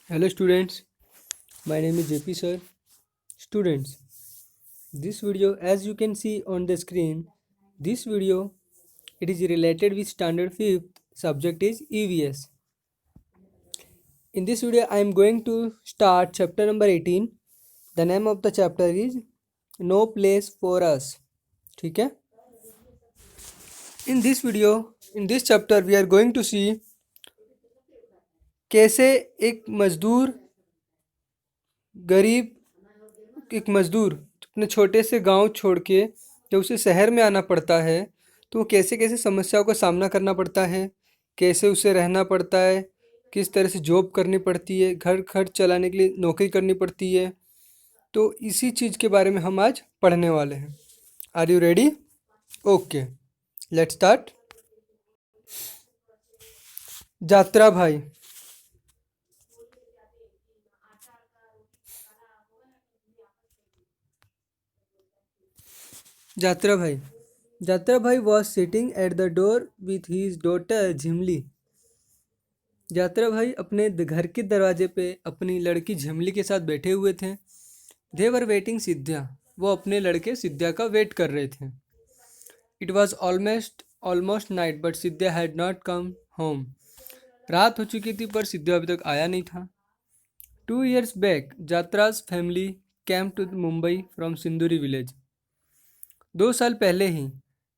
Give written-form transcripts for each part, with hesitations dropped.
Hello students, my name is JP sir. Students, this video as you can see on the screen, this video it is related with standard 5th subject is EVS. In this video I am going to start chapter number 18. The name of the chapter is No Place for Us. ठीक है? In this video, in this chapter we are going to see कैसे एक मजदूर गरीब एक मजदूर अपने छोटे से गांव छोड़ के जब उसे शहर में आना पड़ता है तो वो कैसे कैसे समस्याओं का सामना करना पड़ता है, कैसे उसे रहना पड़ता है, किस तरह से जॉब करनी पड़ती है, घर खर्च चलाने के लिए नौकरी करनी पड़ती है। तो इसी चीज़ के बारे में हम आज पढ़ने वाले हैं। Are you ready? Okay, let's start. Yatra भाई। यात्रा भाई यात्रा भाई was sitting at the door with his daughter Jhimli. Yatra भाई अपने घर के दरवाजे पे अपनी लड़की झिमली के साथ बैठे हुए थे। दे वर वेटिंग सिद्ध्या, वो अपने लड़के सिद्ध्या का वेट कर रहे थे। It was almost night but Siddhya had not come home. रात हो चुकी थी पर सिद्ध्या अभी तक आया नहीं था। 2 years back Yatra's family came to Mumbai from Sinduri village. 2 साल पहले ही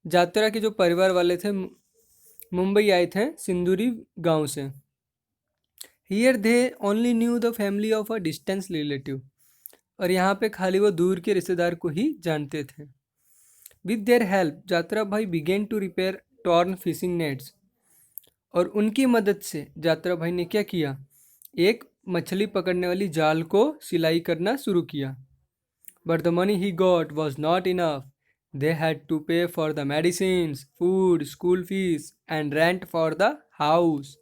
यात्रा के जो परिवार वाले थे मुंबई आए थे सिंदूरी गांव से। Here they only new the family of a distance relative, और यहाँ पे खाली वो दूर के रिश्तेदार को ही जानते थे। विद देयर हेल्प यात्रा भाई begin to repair torn fishing nets, और उनकी मदद से यात्रा भाई ने क्या किया, एक मछली पकड़ने वाली जाल को सिलाई करना शुरू किया। But the money he got was not enough. They had to pay for the medicines, food, school fees and rent for the house.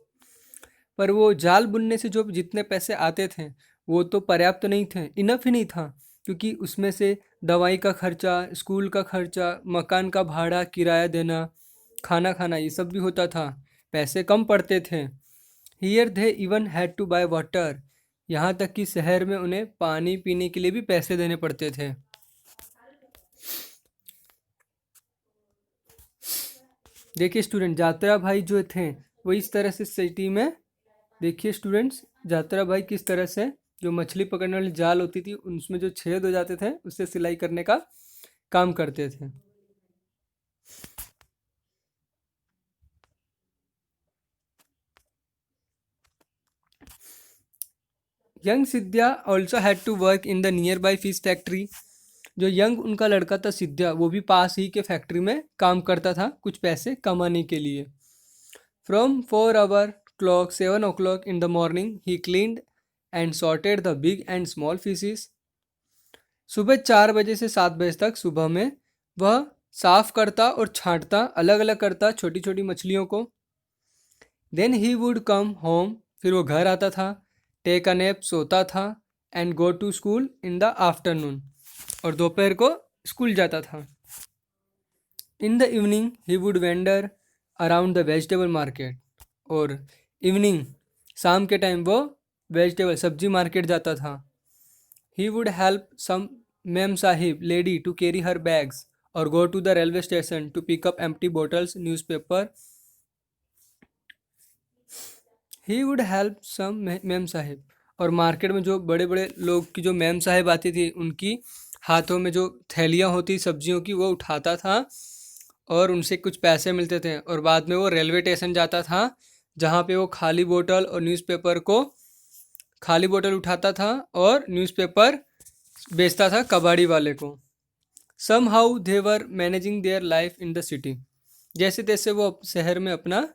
पर वो जाल बुनने से जो जितने पैसे आते थे वो तो पर्याप्त नहीं थे, इनफ ही नहीं था, क्योंकि उसमें से दवाई का खर्चा, स्कूल का खर्चा, मकान का भाड़ा, किराया देना, खाना खाना ये सब भी होता था, पैसे कम पड़ते थे। Here they even had to buy water, यहाँ तक कि शहर में उन्हें पानी पीने के लिए भी पैसे देने पड़ते थे। देखिए स्टूडेंट, यात्रा भाई जो थे वो इस तरह से सिटी में, देखिए स्टूडेंट्स, यात्रा भाई किस तरह से जो मछली पकड़ने वाली जाल होती थी उसमें जो छेद हो जाते थे उससे सिलाई करने का काम करते थे। Young Siddhya also had to work in the nearby fish factory. जो यंग उनका लड़का था सिद्ध्या, वो भी पास ही के फैक्ट्री में काम करता था कुछ पैसे कमाने के लिए। From 4 hour clock 7 o'clock in the morning he cleaned and sorted the big and small fishes. सुबह 4 बजे से 7 बजे तक सुबह में वह साफ करता और छांटता, अलग अलग करता छोटी छोटी मछलियों को। Then he would come home, फिर वो घर आता था, टेक अ नैप, सोता था, and go to school in the afternoon, और दोपहर को स्कूल जाता था। In the evening he would wander around the vegetable market, और इवनिंग शाम के टाइम वो वेजिटेबल सब्जी मार्केट जाता था। He would help some ma'am sahib lady to carry her bags, और go to the railway station to pick up empty bottles, newspaper. He would help some ma'am sahib, और market में जो बड़े बड़े लोग की जो मैम साहिब आती थी उनकी हाथों में जो थैलियाँ होती सब्जियों की वो उठाता था, और उनसे कुछ पैसे मिलते थे, और बाद में वो रेलवे स्टेशन जाता था जहाँ पे वो खाली बोतल और न्यूज़पेपर को, खाली बोतल उठाता था और न्यूज़पेपर बेचता था कबाड़ी वाले को। Somehow they were managing their life in the city, जैसे तैसे वो शहर में अपना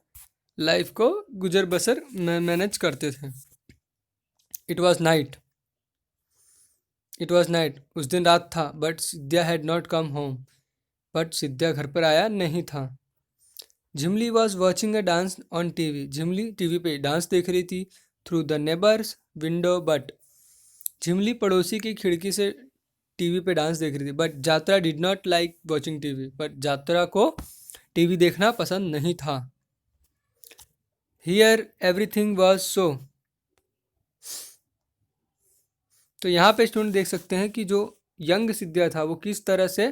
लाइफ को गुजर बसर मैनेज करते थे। इट वॉज नाइट, उस दिन रात था। But Siddhya had not come home, but Siddhya घर पर आया नहीं था। Jhimli was watching a dance on TV, Jhimli TV पे डांस देख रही थी। Through the neighbour's window, but Jhimli पड़ोसी की खिड़की से टीवी पे डांस देख रही थी। बट यात्रा did not like watching TV, but यात्रा को टीवी देखना पसंद नहीं था। हियर एवरीथिंग वॉज सो, तो यहाँ पे स्टूडेंट देख सकते हैं कि जो यंग सिद्धिया था वो किस तरह से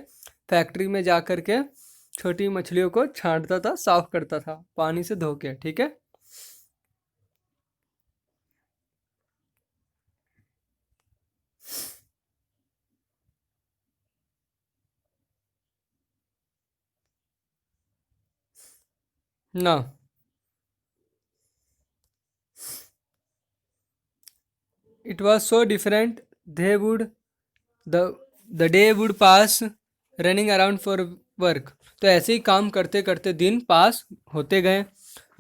फैक्ट्री में जा कर के छोटी मछलियों को छांटता था, साफ करता था पानी से धो के। ठीक है। ना it was so different they would the the day would pass running around for work. तो ऐसे ही काम करते करते दिन पास होते गए।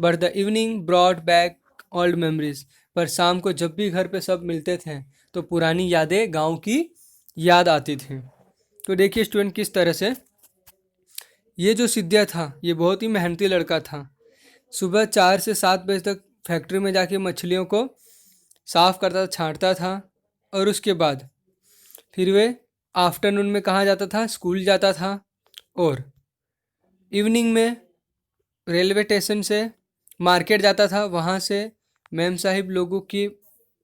But the evening brought back old memories. पर शाम को जब भी घर पे सब मिलते थे तो पुरानी यादें, गांव की याद आती थी। तो देखिए स्टूडेंट किस तरह से ये जो सिद्धिया था ये बहुत ही मेहनती लड़का था। सुबह 4 से 7 बजे तक फैक्ट्री में जाके मछलियों को साफ करता था, छांटता था। और उसके बाद फिर वे आफ्टरनून में कहाँ जाता था, स्कूल जाता था। और इवनिंग में रेलवे स्टेशन से मार्केट जाता था। वहाँ से मैम साहिब लोगों की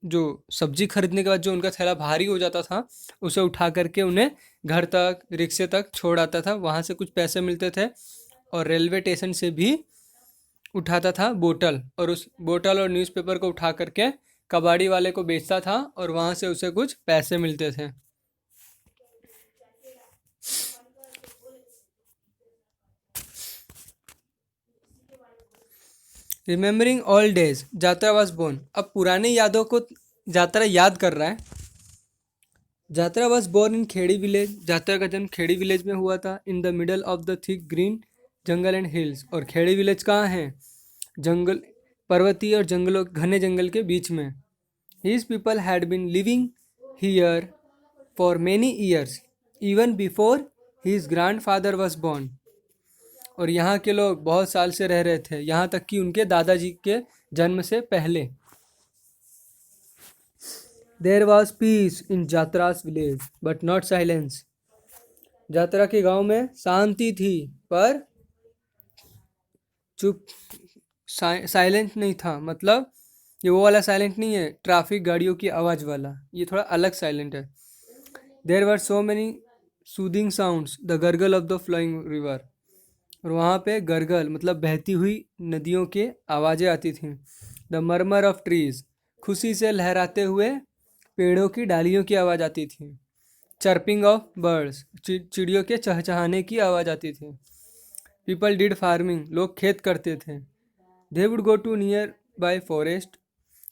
जो सब्जी खरीदने के बाद जो उनका थैला भारी हो जाता था उसे उठा करके उन्हें घर तक, रिक्शे तक छोड़ आता था। वहाँ से कुछ पैसे मिलते थे। और रेलवे स्टेशन से भी उठाता था बोतल, और उस बोतल और न्यूज़पेपर को उठा करके कबाड़ी वाले को बेचता था और वहाँ से उसे कुछ पैसे मिलते थे। Remembering all days Jatra was born. अब पुरानी यादों को जात्रा याद कर रहा है। Jatra was born in Khedi village. Jatra का जन्म खेड़ी विलेज में हुआ था। In the middle of the thick green jungle and hills. और खेड़ी विलेज कहाँ है, जंगल, पर्वतीय और जंगलों, घने जंगल के बीच में। His people had been living here for many years, even before his grandfather was born. और यहाँ के लोग बहुत साल से रह रहे थे, यहाँ तक कि उनके दादाजी के जन्म से पहले। There was peace in Jatra's village, but not silence. जात्रा के गांव में शांति थी पर चुप, साइलेंट नहीं था। मतलब ये वो वाला साइलेंट नहीं है ट्रैफिक गाड़ियों की आवाज़ वाला, ये थोड़ा अलग साइलेंट है। There were so many soothing sounds the gargle of the flowing river. और वहाँ पे गर्गल मतलब बहती हुई नदियों के आवाज़ें आती थीं। द मरमर ऑफ ट्रीज, खुशी से लहराते हुए पेड़ों की डालियों की आवाज़ आती थी। चर्पिंग ऑफ बर्ड्स, चिड़ियों के चहचहाने की आवाज़ आती थी। पीपल डिड फार्मिंग, लोग खेत करते थे। They would go to nearby forest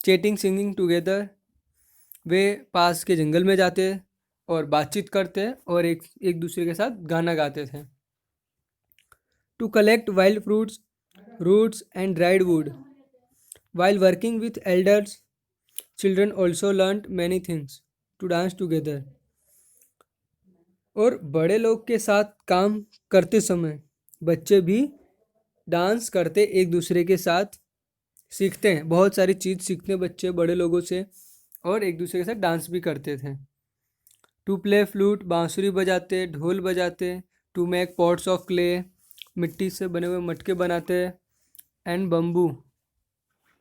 chatting singing together. वे पास के जंगल में जाते और बातचीत करते और एक एक दूसरे के साथ गाना गाते थे। To collect wild fruits, roots and dried wood. While working with elders children also learn many things. To dance together. और बड़े लोग के साथ काम करते समय बच्चे भी डांस करते, एक दूसरे के साथ सीखते हैं, बहुत सारी चीज़ सीखते हैं बच्चे बड़े लोगों से, और एक दूसरे के साथ डांस भी करते थे। टू प्ले फ्लूट, बांसुरी बजाते, ढोल बजाते। To make pots of clay, मिट्टी से बने हुए मटके बनाते। एंड बम्बू,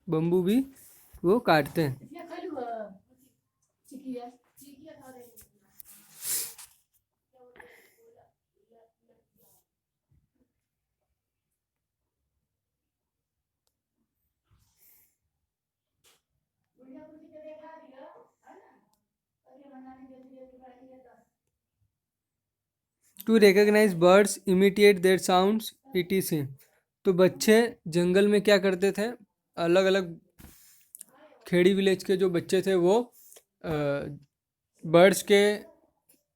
बम्बू भी वो काटते हैं। To recognise birds, imitate their sounds, etc। तो बच्चे जंगल में क्या करते थे, अलग अलग खेड़ी विलेज के जो बच्चे थे वो बर्ड्स के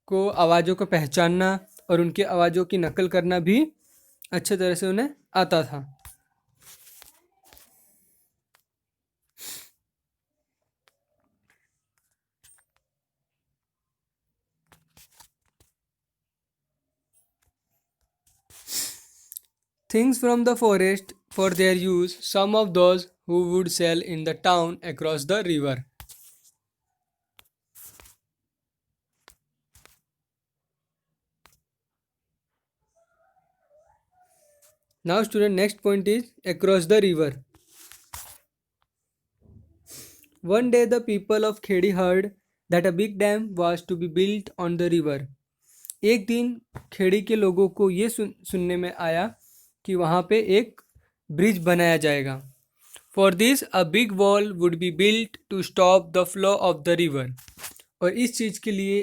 को आवाज़ों को पहचानना और उनकी आवाज़ों की नकल करना भी अच्छे तरह से उन्हें आता था। Things from the forest for their use, some of those who would sell in the town across the river. Now student, next point is across the river. One day the people of Khedi heard that a big dam was to be built on the river. एक दिन खेड़ी के लोगों को ये सुनने में आया कि वहाँ पे एक ब्रिज बनाया जाएगा. For this, a big wall would be built to stop the flow of the river. और इस चीज़ के लिए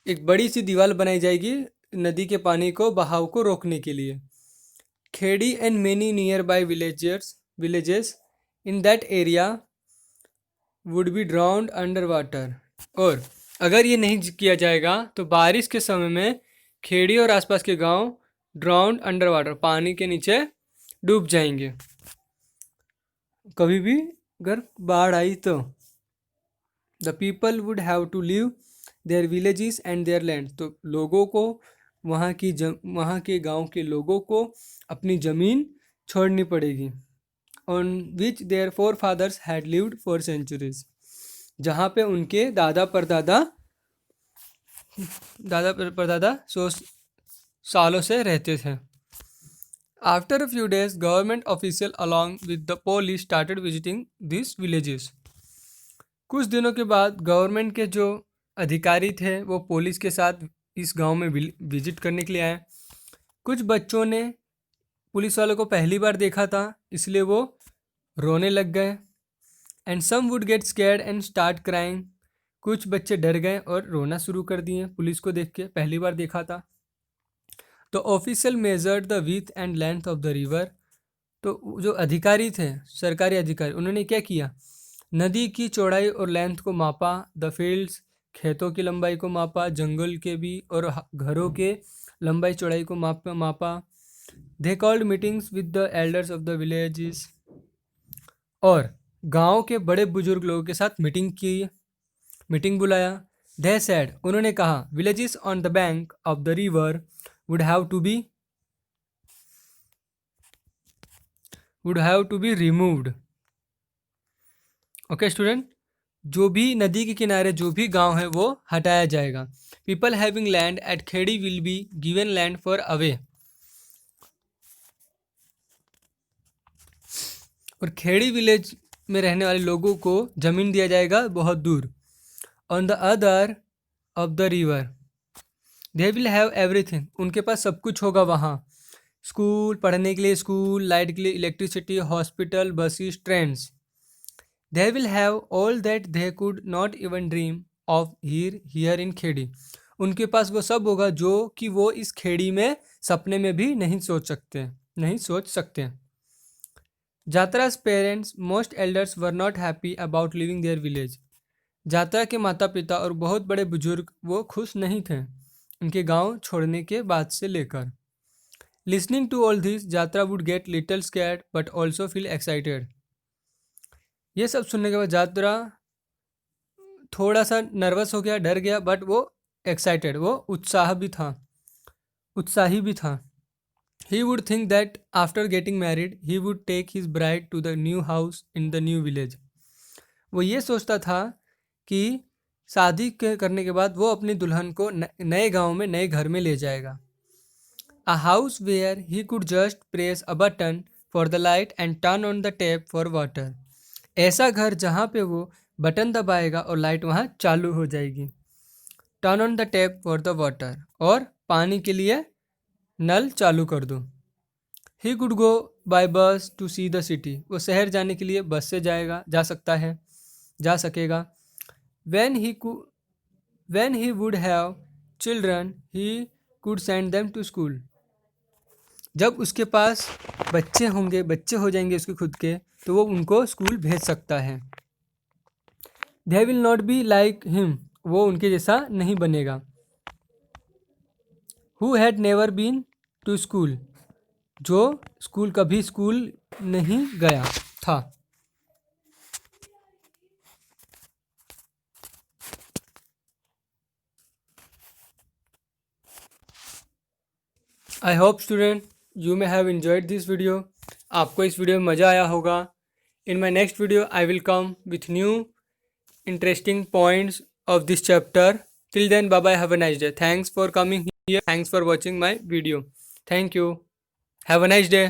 एक बड़ी सी दीवार बनाई जाएगी नदी के पानी को बहाव को रोकने के लिए. Khedi and many nearby villages in that area would be drowned under water. और अगर ये नहीं किया जाएगा तो बारिश के समय में खेड़ी और आसपास के गांव ड्राउंड अंडर वाटर, पानी के नीचे डूब जाएंगे. कभी भी अगर बाढ़ आई तो the people would have to leave their villages and their land. तो लोगों को वहाँ के गांव के लोगों को अपनी ज़मीन छोड़नी पड़ेगी. On which their forefathers had lived for centuries. जहाँ पे उनके दादा परदादा 100 सालों से रहते थे. After a few days, government official along with the police started visiting these villages. कुछ दिनों के बाद गवर्नमेंट के जो अधिकारी थे वो पुलिस के साथ इस गांव में विजिट करने के लिए आए. कुछ बच्चों ने पुलिस वालों को पहली बार देखा था इसलिए वो रोने लग गए. And some would get scared and start crying. कुछ बच्चे डर गए और रोना शुरू कर दिए पुलिस को देख के, पहली बार देखा था. तो official measured the with and length of the river. तो जो अधिकारी थे, सरकारी अधिकारी, उन्होंने क्या किया, नदी की चौड़ाई और लेंथ को मापा. द फील्ड्स, खेतों की लंबाई को मापा, जंगल के भी और घरों के लंबाई चौड़ाई को मापा. They called meetings with the elders of the villages. और गांव के बड़े बुजुर्ग लोगों के साथ मीटिंग बुलाया. दे सेड, उन्होंने कहा, villages on the bank of the river would have to be removed. Okay student, जो भी नदी के किनारे जो भी गांव है वो हटाया जाएगा. People having land at Khedi will be given land far away. और खेड़ी विलेज में रहने वाले लोगों को जमीन दिया जाएगा बहुत दूर. On the other of the river they will have everything. उनके पास सब कुछ होगा वहाँ. स्कूल, पढ़ने के लिए स्कूल, लाइट के लिए electricity, hospital, buses, trains. They will have all that they could not even dream of here in Khedi. उनके पास वो सब होगा जो कि वो इस खेड़ी में सपने में भी नहीं सोच सकते. Jatra's parents most elders were not happy about living their village. Jatra के माता पिता और बहुत बड़े बुजुर्ग वो खुश नहीं थे उनके गांव छोड़ने के बाद से लेकर. Listening to all this, Jatra would get little scared but also feel excited. ये सब सुनने के बाद जात्रा थोड़ा सा नर्वस हो गया, डर गया, बट वो एक्साइटेड, वो उत्साही भी था. He would think that after getting married he would take his bride to the new house in the new village. वो ये सोचता था कि शादी करने के बाद वो अपनी दुल्हन को नए गांव में, नए घर में ले जाएगा. A house where he could just press a button for the light and turn on the tap for water. ऐसा घर जहाँ पे वो बटन दबाएगा और लाइट वहाँ चालू हो जाएगी. Turn on the tap for the water, और पानी के लिए नल चालू कर दो. ही कुड गो बाय बस टू सी द सिटी. वो शहर जाने के लिए बस से जा सकेगा. When he would have children, he could send them to school. जब उसके पास बच्चे हो जाएंगे उसके खुद के, तो वो उनको स्कूल भेज सकता है. They will not be like him. वो उनके जैसा नहीं बनेगा. Who had never been to school. जो कभी स्कूल नहीं गया था. I hope student you may have enjoyed this video. आपको इस वीडियो में मज़ा आया होगा. In my next video I will come with new interesting points of this chapter. Till then, bye bye, have a nice day. Thanks for coming here. Thanks for watching my video. Thank you. Have a nice day.